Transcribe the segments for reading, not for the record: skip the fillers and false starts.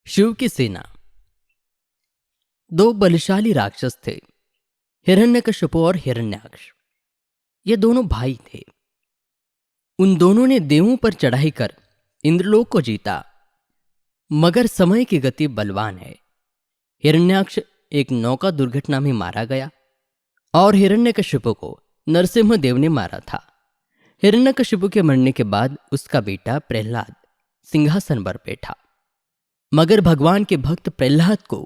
शिव की सेना। दो बलशाली राक्षस थे, हिरण्यकशिपु और हिरण्याक्ष। ये दोनों भाई थे। उन दोनों ने देवों पर चढ़ाई कर इंद्रलोक को जीता, मगर समय की गति बलवान है। हिरण्याक्ष एक नौका दुर्घटना में मारा गया और हिरण्यकशिपु को नरसिंह देव ने मारा था। हिरण्यकशिपु के मरने के बाद उसका बेटा प्रहलाद सिंहासन पर बैठा, मगर भगवान के भक्त प्रहलाद को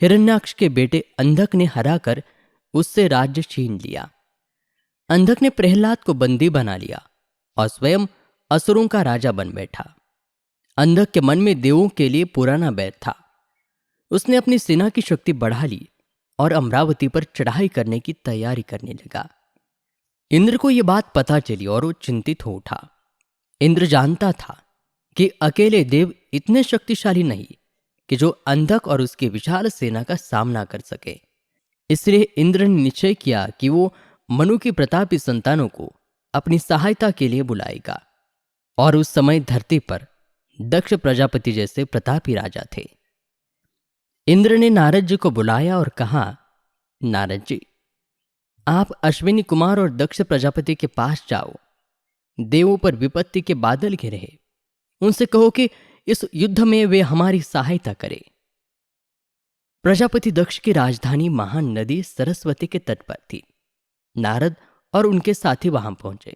हिरण्याक्ष के बेटे अंधक ने हराकर उससे राज्य छीन लिया। अंधक ने प्रहलाद को बंदी बना लिया और स्वयं असुरों का राजा बन बैठा। अंधक के मन में देवों के लिए पुराना बैर था। उसने अपनी सेना की शक्ति बढ़ा ली और अमरावती पर चढ़ाई करने की तैयारी करने लगा। इंद्र को यह बात पता चली और वो चिंतित हो उठा। इंद्र जानता था कि अकेले देव इतने शक्तिशाली नहीं कि जो अंधक और उसकी विशाल सेना का सामना कर सके। इसलिए इंद्र ने निश्चय किया कि वो मनु की प्रतापी संतानों को अपनी सहायता के लिए बुलाएगा। और उस समय धरती पर दक्ष प्रजापति जैसे प्रतापी राजा थे। इंद्र ने नारद जी को बुलाया और कहा, नारद जी, आप अश्विनी कुमार और दक्ष प्रजापति के पास जाओ। देवों पर विपत्ति के बादल घिरे हैं। उनसे कहो कि इस युद्ध में वे हमारी सहायता करें। प्रजापति दक्ष की राजधानी महान नदी सरस्वती के तट पर थी। नारद और उनके साथी वहां पहुंचे।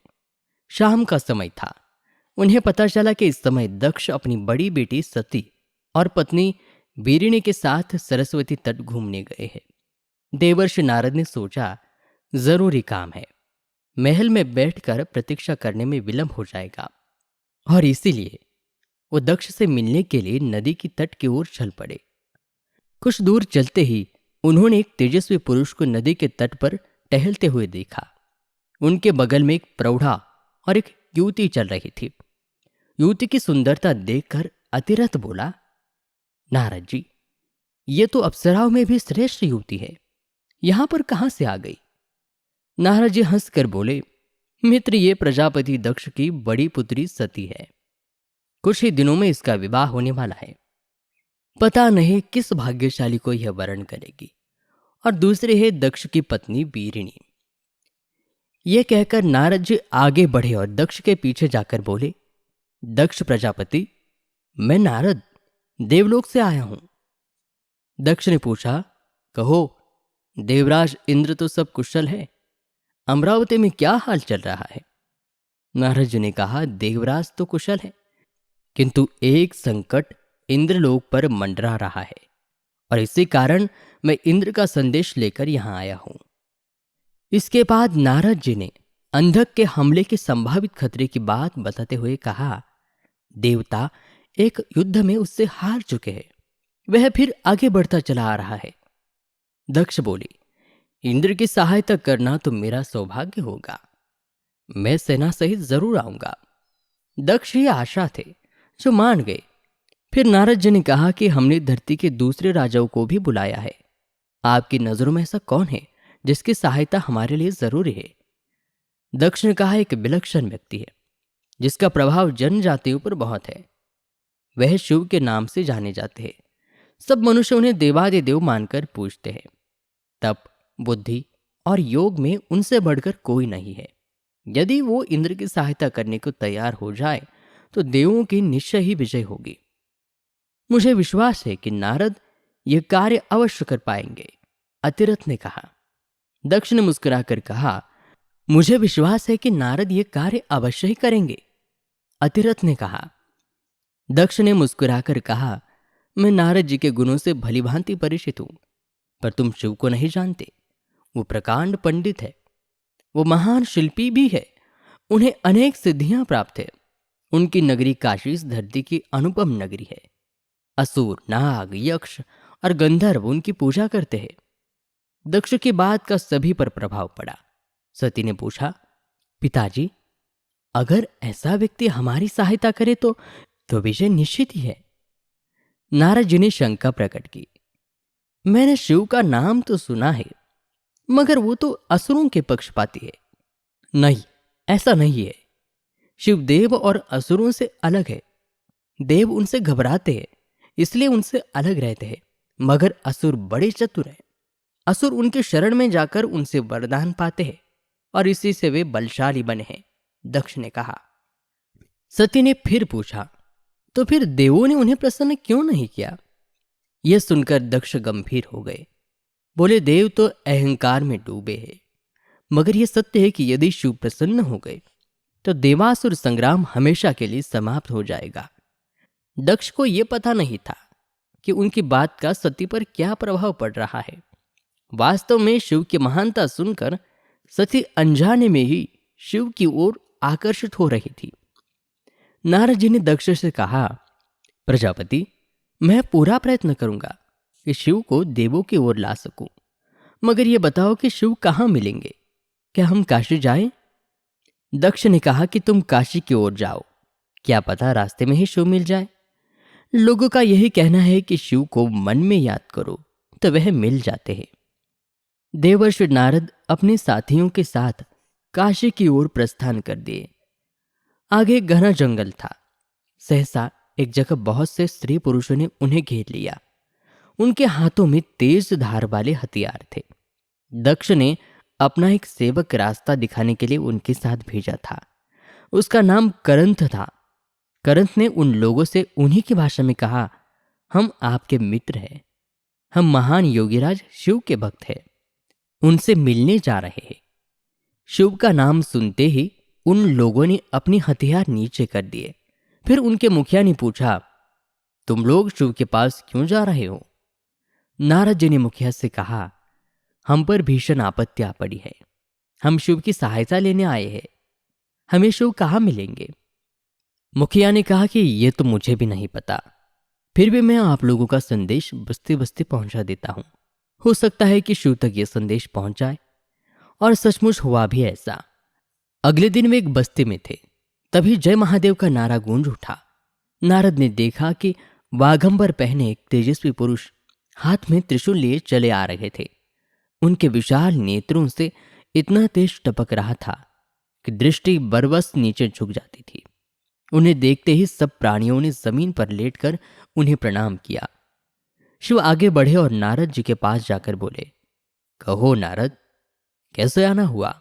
शाम का समय था। उन्हें पता चला कि इस समय दक्ष अपनी बड़ी बेटी सती और पत्नी बीरिणी के साथ सरस्वती तट घूमने गए हैं। देवर्षि नारद ने सोचा, जरूरी काम है, महल में बैठकर प्रतीक्षा करने में विलंब हो जाएगा, और इसीलिए वो दक्ष से मिलने के लिए नदी की तट की ओर चल पड़े। कुछ दूर चलते ही उन्होंने एक तेजस्वी पुरुष को नदी के तट पर टहलते हुए देखा। उनके बगल में एक प्रौढ़ा और एक युवती चल रही थी। युवती की सुंदरता देखकर अतिरथ बोला, नारद जी, ये तो अप्सराओं में भी श्रेष्ठ युवती है, यहां पर कहां से आ गई? नारद जी हंसकर बोले, मित्र, ये प्रजापति दक्ष की बड़ी पुत्री सती है। कुछ ही दिनों में इसका विवाह होने वाला है। पता नहीं किस भाग्यशाली को यह वरण करेगी। और दूसरे है दक्ष की पत्नी बीरिणी। यह कहकर नारद जी आगे बढ़े और दक्ष के पीछे जाकर बोले, दक्ष प्रजापति, मैं नारद देवलोक से आया हूं। दक्ष ने पूछा, कहो, देवराज इंद्र तो सब कुशल है, अमरावती में क्या हाल चल रहा है? नारद जी ने कहा, देवराज तो कुशल है, किंतु एक संकट इंद्रलोक पर मंडरा रहा है, और इसी कारण मैं इंद्र का संदेश लेकर यहां आया हूं। इसके बाद नारद जी ने अंधक के हमले के संभावित खतरे की बात बताते हुए कहा, देवता एक युद्ध में उससे हार चुके हैं, वह फिर आगे बढ़ता चला आ रहा है। दक्ष बोले, इंद्र की सहायता करना तो मेरा सौभाग्य होगा, मैं सेना सहित जरूर आऊंगा। दक्ष ही आशा थे जो मान गए। फिर नारद जी ने कहा कि हमने धरती के दूसरे राजाओं को भी बुलाया है। आपकी नजरों में ऐसा कौन है जिसकी सहायता हमारे लिए जरूरी है? दक्ष ने कहा, एक विलक्षण व्यक्ति है जिसका प्रभाव जनजातियों पर बहुत है। वह शिव के नाम से जाने जाते हैं। सब मनुष्य उन्हें देवादिदेव मानकर पूजते हैं। तप, बुद्धि और योग में उनसे बढ़कर कोई नहीं है। यदि वो इंद्र की सहायता करने को तैयार हो जाए तो देवों की निश्चय ही विजय होगी। मुझे विश्वास है कि नारद यह कार्य अवश्य कर पाएंगे, अतिरथ ने कहा। दक्ष ने मुस्कुराकर कहा, मुझे विश्वास है कि नारद यह कार्य अवश्य ही करेंगे, अतिरथ ने कहा। दक्ष ने मुस्कुराकर कहा, मैं नारद जी के गुणों से भलीभांति परिचित हूं, पर तुम शिव को नहीं जानते। वो प्रकांड पंडित है, वो महान शिल्पी भी है, उन्हें अनेक सिद्धियां प्राप्त है। उनकी नगरी काशी इस धरती की अनुपम नगरी है। असुर, नाग, यक्ष और गंधर्व उनकी पूजा करते हैं। दक्ष की बात का सभी पर प्रभाव पड़ा। सती ने पूछा, पिताजी, अगर ऐसा व्यक्ति हमारी सहायता करे तो विजय निश्चित ही है। नारद जी ने शंका प्रकट की, मैंने शिव का नाम तो सुना है, मगर वो तो असुरों के पक्षपाती है। नहीं, ऐसा नहीं है। शिव देव और असुरों से अलग है। देव उनसे घबराते हैं, इसलिए उनसे अलग रहते हैं। मगर असुर बड़े चतुर हैं। असुर उनके शरण में जाकर उनसे वरदान पाते हैं और इसी से वे बलशाली बने हैं, दक्ष ने कहा। सती ने फिर पूछा, तो फिर देवों ने उन्हें प्रसन्न क्यों नहीं किया? यह सुनकर दक्ष गंभीर हो गए। बोले, देव तो अहंकार में डूबे हैं, मगर यह सत्य है कि यदि शिव प्रसन्न हो गए तो देवासुर संग्राम हमेशा के लिए समाप्त हो जाएगा। दक्ष को यह पता नहीं था कि उनकी बात का सती पर क्या प्रभाव पड़ रहा है। वास्तव में शिव की महानता सुनकर सती अनजाने में ही शिव की ओर आकर्षित हो रही थी। नारद जी ने दक्ष से कहा, प्रजापति, मैं पूरा प्रयत्न करूंगा कि शिव को देवों की ओर ला सकूं, मगर यह बताओ कि शिव कहाँ मिलेंगे? क्या हम काशी जाएं? दक्ष ने कहा कि तुम काशी की ओर जाओ, क्या पता रास्ते में ही शिव मिल जाए। लोगों का यही कहना है कि शिव को मन में याद करो तो वह मिल जाते हैं। देवर्षि नारद अपने साथियों के साथ काशी की ओर प्रस्थान कर दिए। आगे घना जंगल था। सहसा एक जगह बहुत से स्त्री पुरुषों ने उन्हें घेर लिया। उनके हाथों में तेज धार वाले हथियार थे। दक्ष ने अपना एक सेवक रास्ता दिखाने के लिए उनके साथ भेजा था। उसका नाम करंथ था। करंथ ने उन लोगों से उन्हीं की भाषा में कहा, हम आपके मित्र हैं। हम महान योगीराज शिव के भक्त हैं, उनसे मिलने जा रहे हैं। शिव का नाम सुनते ही उन लोगों ने अपने हथियार नीचे कर दिए। फिर उनके मुखिया ने पूछा, तुम लोग शिव के पास क्यों जा रहे हो? नारद जी ने मुखिया से कहा, हम पर भीषण आपत्ति आ पड़ी है। हम शिव की सहायता लेने आए हैं। हमें शिव कहाँ मिलेंगे? मुखिया ने कहा कि यह तो मुझे भी नहीं पता, फिर भी मैं आप लोगों का संदेश बस्ती बस्ती पहुंचा देता हूं। हो सकता है कि शिव तक यह संदेश पहुंच जाए। और सचमुच हुआ भी ऐसा। अगले दिन वे एक बस्ती में थे। तभी जय महादेव का नारा गूंज उठा। नारद ने देखा कि वाघंबर पहने एक तेजस्वी पुरुष हाथ में त्रिशूल लिए चले आ रहे थे। उनके विशाल नेत्रों से इतना तेज टपक रहा था कि दृष्टि बरबस नीचे झुक जाती थी। उन्हें देखते ही सब प्राणियों ने जमीन पर लेटकर उन्हें प्रणाम किया। शिव आगे बढ़े और नारद जी के पास जाकर बोले, कहो नारद, कैसे आना हुआ?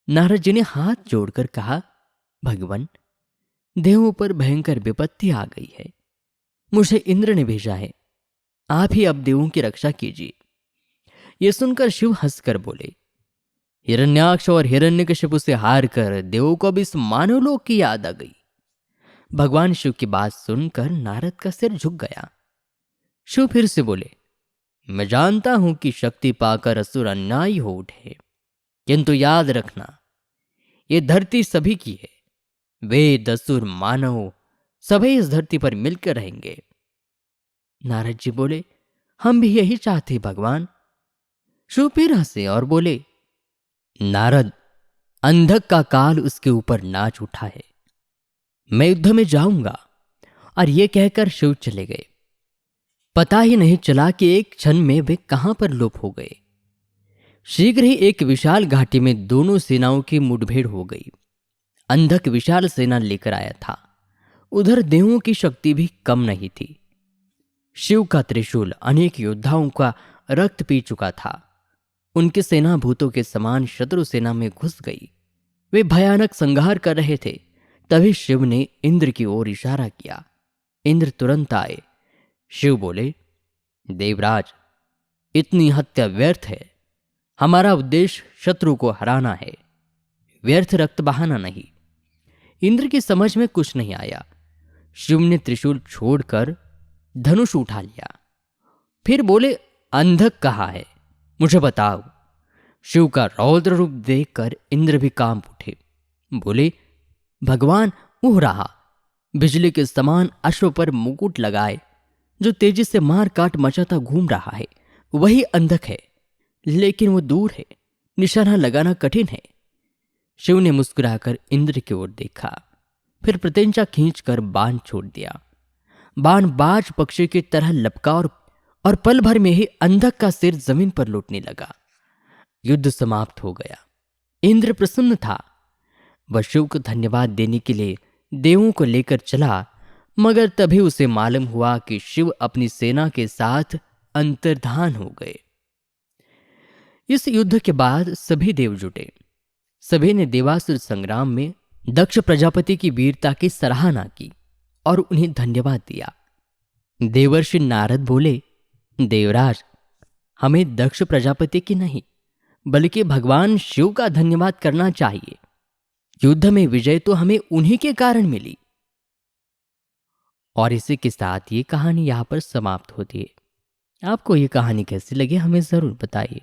नारद जी ने हाथ जोड़कर कहा, भगवान, देवों पर भयंकर विपत्ति आ गई है। मुझे इंद्र ने भेजा है। आप ही अब देवों की रक्षा कीजिए। यह सुनकर शिव हंसकर बोले, हिरण्याक्ष और हिरण्यकशिपु से हार कर देवों को अब इस मानवलोक की याद आ गई। भगवान शिव की बात सुनकर नारद का सिर झुक गया। शिव फिर से बोले, मैं जानता हूं कि शक्ति पाकर असुर अन्यायी हो उठे, किंतु याद रखना, ये धरती सभी की है। वेद, असुर, मानव सभी इस धरती पर मिलकर रहेंगे। नारद जी बोले, हम भी यही चाहते भगवान। शिव फिर हंसे और बोले, नारद, अंधक का काल उसके ऊपर नाच उठा है। मैं युद्ध में जाऊंगा। और यह कहकर शिव चले गए। पता ही नहीं चला कि एक क्षण में वे कहां पर लोप हो गए। शीघ्र ही एक विशाल घाटी में दोनों सेनाओं की मुठभेड़ हो गई। अंधक विशाल सेना लेकर आया था। उधर देवों की शक्ति भी कम नहीं थी। शिव का त्रिशूल अनेक योद्धाओं का रक्त पी चुका था। उनकी सेना भूतों के समान शत्रु सेना में घुस गई। वे भयानक संहार कर रहे थे। तभी शिव ने इंद्र की ओर इशारा किया। इंद्र तुरंत आए। शिव बोले, देवराज, इतनी हत्या व्यर्थ है। हमारा उद्देश्य शत्रु को हराना है, व्यर्थ रक्त बहाना नहीं। इंद्र की समझ में कुछ नहीं आया। शिव ने त्रिशूल छोड़कर धनुष उठा लिया। फिर बोले, अंधक कहाँ है, मुझे बताओ। शिव का रौद्र रूप देखकर इंद्र भी कांप उठे। बोले, भगवान उह रहा, बिजली के समान अश्व पर मुकुट लगाए, जो तेजी से मार काट मचाता घूम रहा है, वही अंधक है। लेकिन वो दूर है, निशाना लगाना कठिन है। शिव ने मुस्कुराकर इंद्र की ओर देखा, फिर प्रत्यंचा खींचकर बाण छोड़ दिया। बाण बाज पक्षी की तरह लपका और पल भर में ही अंधक का सिर जमीन पर लौटने लगा। युद्ध समाप्त हो गया। इंद्र प्रसन्न था। वह शिव को धन्यवाद देने के लिए देवों को लेकर चला, मगर तभी उसे मालूम हुआ कि शिव अपनी सेना के साथ अंतर्धान हो गए। इस युद्ध के बाद सभी देव जुटे। सभी ने देवासुर संग्राम में दक्ष प्रजापति की वीरता की सराहना की और उन्हें धन्यवाद दिया। देवर्षि नारद बोले, देवराज, हमें दक्ष प्रजापति की नहीं बल्कि भगवान शिव का धन्यवाद करना चाहिए। युद्ध में विजय तो हमें उन्हीं के कारण मिली। और इसी के साथ ये कहानी यहाँ पर समाप्त होती है। आपको ये कहानी कैसी लगी हमें ज़रूर बताइए।